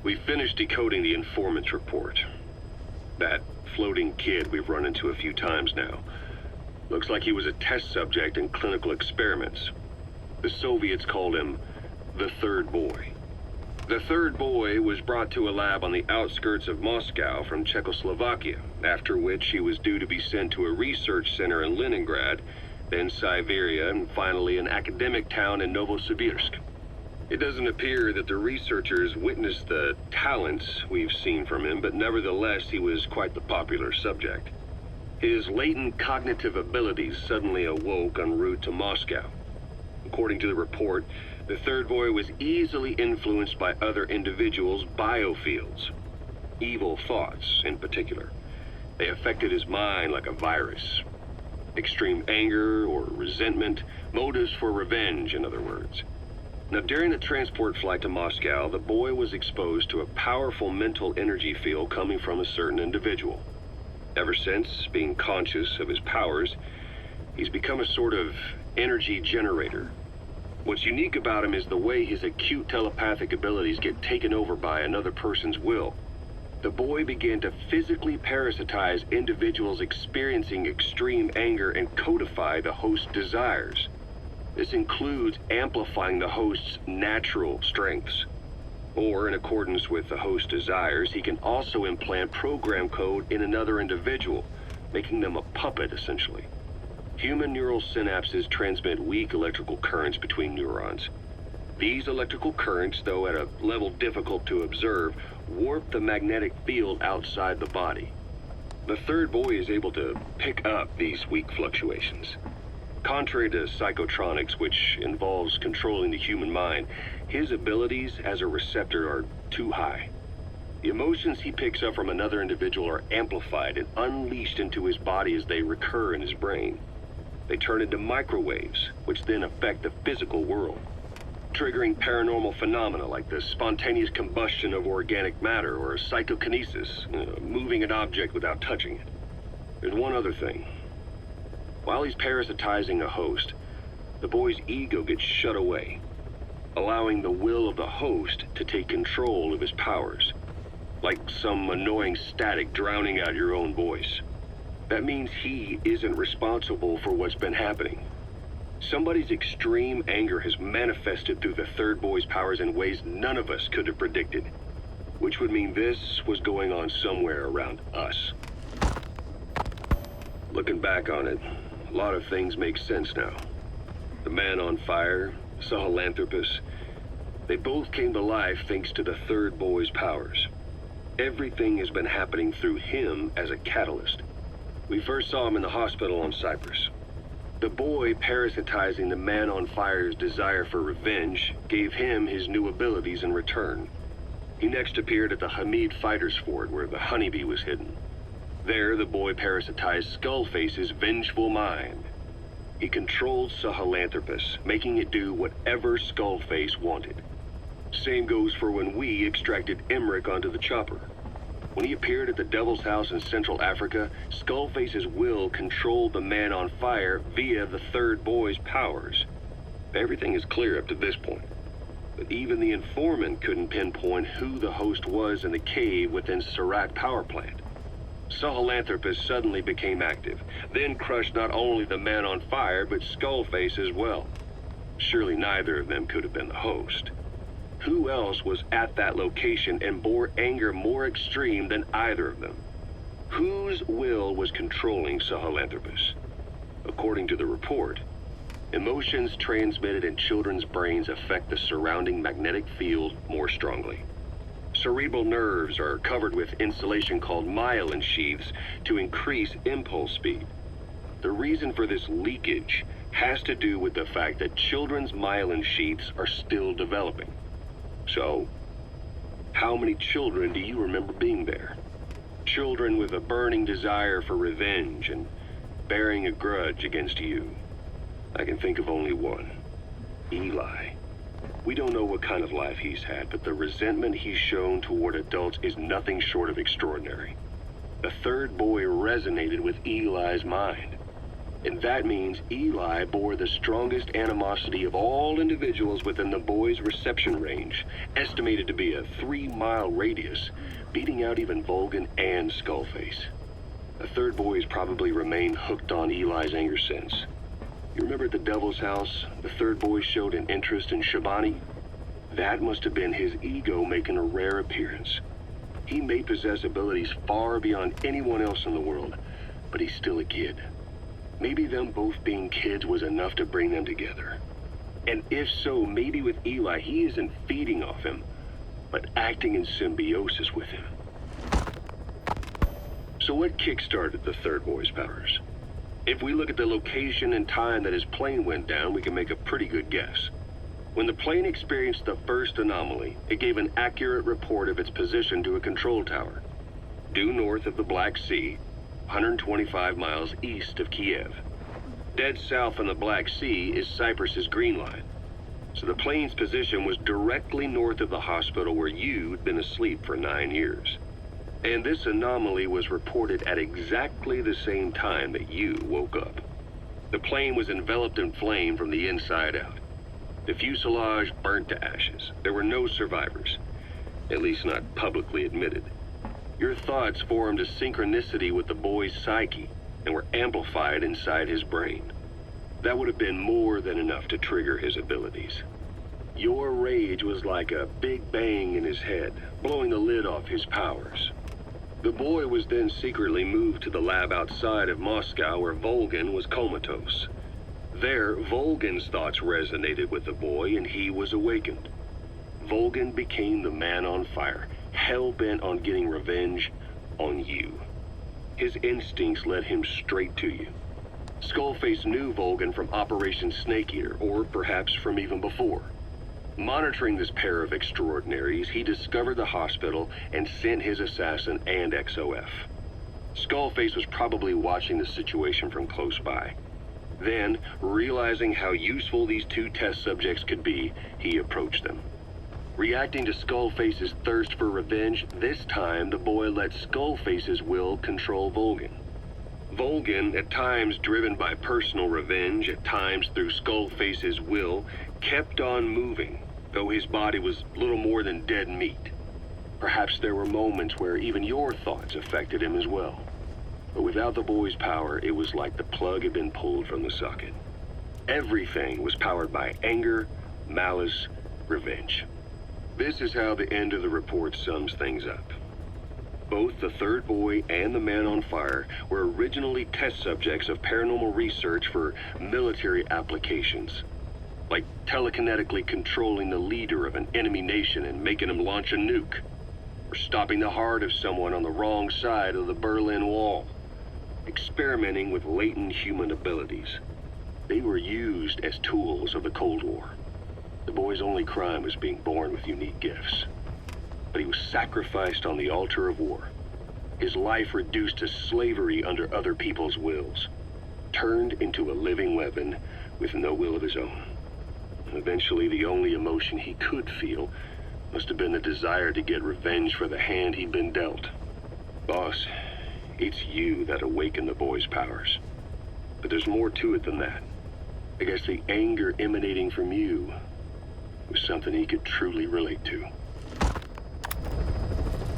We finished decoding the informant's report. That floating kid we've run into a few times now. Looks like he was a test subject in clinical experiments. The Soviets called him the Third Boy. The Third Boy was brought to a lab on the outskirts of Moscow from Czechoslovakia, after which he was due to be sent to a research center in Leningrad, then Siberia, and finally an academic town in Novosibirsk. It doesn't appear that the researchers witnessed the talents we've seen from him, but nevertheless he was quite the popular subject. His latent cognitive abilities suddenly awoke en route to Moscow. According to the report, the Third Boy was easily influenced by other individuals' biofields. Evil thoughts, in particular. They affected his mind like a virus. Extreme anger or resentment, motives for revenge, in other words. Now, during the transport flight to Moscow, the boy was exposed to a powerful mental energy field coming from a certain individual. Ever since, being conscious of his powers, he's become a sort of energy generator. What's unique about him is the way his acute telepathic abilities get taken over by another person's will. The boy began to physically parasitize individuals experiencing extreme anger and codify the host's desires. This includes amplifying the host's natural strengths. Or, in accordance with the host's desires, he can also implant program code in another individual, making them a puppet, essentially. Human neural synapses transmit weak electrical currents between neurons. These electrical currents, though at a level difficult to observe, warp the magnetic field outside the body. The Third Boy is able to pick up these weak fluctuations. Contrary to psychotronics, which involves controlling the human mind, his abilities as a receptor are too high. The emotions he picks up from another individual are amplified and unleashed into his body as they recur in his brain. They turn into microwaves, which then affect the physical world, triggering paranormal phenomena like the spontaneous combustion of organic matter or psychokinesis, moving an object without touching it. There's one other thing. While he's parasitizing a host, the boy's ego gets shut away, allowing the will of the host to take control of his powers, like some annoying static drowning out your own voice. That means he isn't responsible for what's been happening. Somebody's extreme anger has manifested through the Third Boy's powers in ways none of us could have predicted, which would mean this was going on somewhere around us. Looking back on it, a lot of things make sense now. The man on fire, Sahelanthropus, they both came to life thanks to the Third Boy's powers. Everything has been happening through him as a catalyst. We first saw him in the hospital on Cyprus. The boy parasitizing the man on fire's desire for revenge gave him his new abilities in return. He next appeared at the Hamid Fighters Fort where the honeybee was hidden. There, the boy parasitized Skullface's vengeful mind. He controlled Sahelanthropus, making it do whatever Skullface wanted. Same goes for when we extracted Emmerich onto the chopper. When he appeared at the Devil's House in Central Africa, Skullface's will controlled the man on fire via the Third Boy's powers. Everything is clear up to this point. But even the informant couldn't pinpoint who the host was in the cave within Serac power plant. Sahelanthropus suddenly became active, then crushed not only the man on fire, but Skullface as well. Surely neither of them could have been the host. Who else was at that location and bore anger more extreme than either of them? Whose will was controlling Sahelanthropus? According to the report, emotions transmitted in children's brains affect the surrounding magnetic field more strongly. Cerebral nerves are covered with insulation called myelin sheaths to increase impulse speed. The reason for this leakage has to do with the fact that children's myelin sheaths are still developing. So, how many children do you remember being there? Children with a burning desire for revenge and bearing a grudge against you. I can think of only one. Eli. We don't know what kind of life he's had, but the resentment he's shown toward adults is nothing short of extraordinary. The Third Boy resonated with Eli's mind. And that means Eli bore the strongest animosity of all individuals within the boy's reception range, estimated to be a 3-mile radius, beating out even Volgin and Skullface. The third boy's probably remained hooked on Eli's anger since. You remember at the Devil's House, the third boy showed an interest in Shabani? That must have been his ego making a rare appearance. He may possess abilities far beyond anyone else in the world, but he's still a kid. Maybe them both being kids was enough to bring them together. And if so, maybe with Eli, he isn't feeding off him, but acting in symbiosis with him. So what kick-started the third boy's powers? If we look at the location and time that his plane went down, we can make a pretty good guess. When the plane experienced the first anomaly, it gave an accurate report of its position to a control tower, due north of the Black Sea, 125 miles east of Kiev. Dead south on the Black Sea is Cyprus's Green Line. So the plane's position was directly north of the hospital where you'd been asleep for 9 years. And this anomaly was reported at exactly the same time that you woke up. The plane was enveloped in flame from the inside out. The fuselage burnt to ashes. There were no survivors, at least not publicly admitted. Your thoughts formed a synchronicity with the boy's psyche and were amplified inside his brain. That would have been more than enough to trigger his abilities. Your rage was like a big bang in his head, blowing the lid off his powers. The boy was then secretly moved to the lab outside of Moscow where Volgin was comatose. There, Volgin's thoughts resonated with the boy and he was awakened. Volgin became the man on fire, hell-bent on getting revenge on you. His instincts led him straight to you. Skullface knew Volgin from Operation Snake Eater, or perhaps from even before. Monitoring this pair of extraordinaries, he discovered the hospital and sent his assassin and XOF. Skullface was probably watching the situation from close by. Then, realizing how useful these two test subjects could be, he approached them. Reacting to Skullface's thirst for revenge, this time the boy let Skullface's will control Volgin. Volgin, at times driven by personal revenge, at times through Skullface's will, kept on moving, though his body was little more than dead meat. Perhaps there were moments where even your thoughts affected him as well. But without the boy's power, it was like the plug had been pulled from the socket. Everything was powered by anger, malice, revenge. This is how the end of the report sums things up. Both the third boy and the man on fire were originally test subjects of paranormal research for military applications, like telekinetically controlling the leader of an enemy nation and making him launch a nuke, or stopping the heart of someone on the wrong side of the Berlin Wall, experimenting with latent human abilities. They were used as tools of the Cold War. The boy's only crime was being born with unique gifts. But he was sacrificed on the altar of war. His life reduced to slavery under other people's wills. Turned into a living weapon with no will of his own. Eventually, the only emotion he could feel must have been the desire to get revenge for the hand he'd been dealt. Boss, it's you that awakened the boy's powers. But there's more to it than that. I guess the anger emanating from you was something he could truly relate to.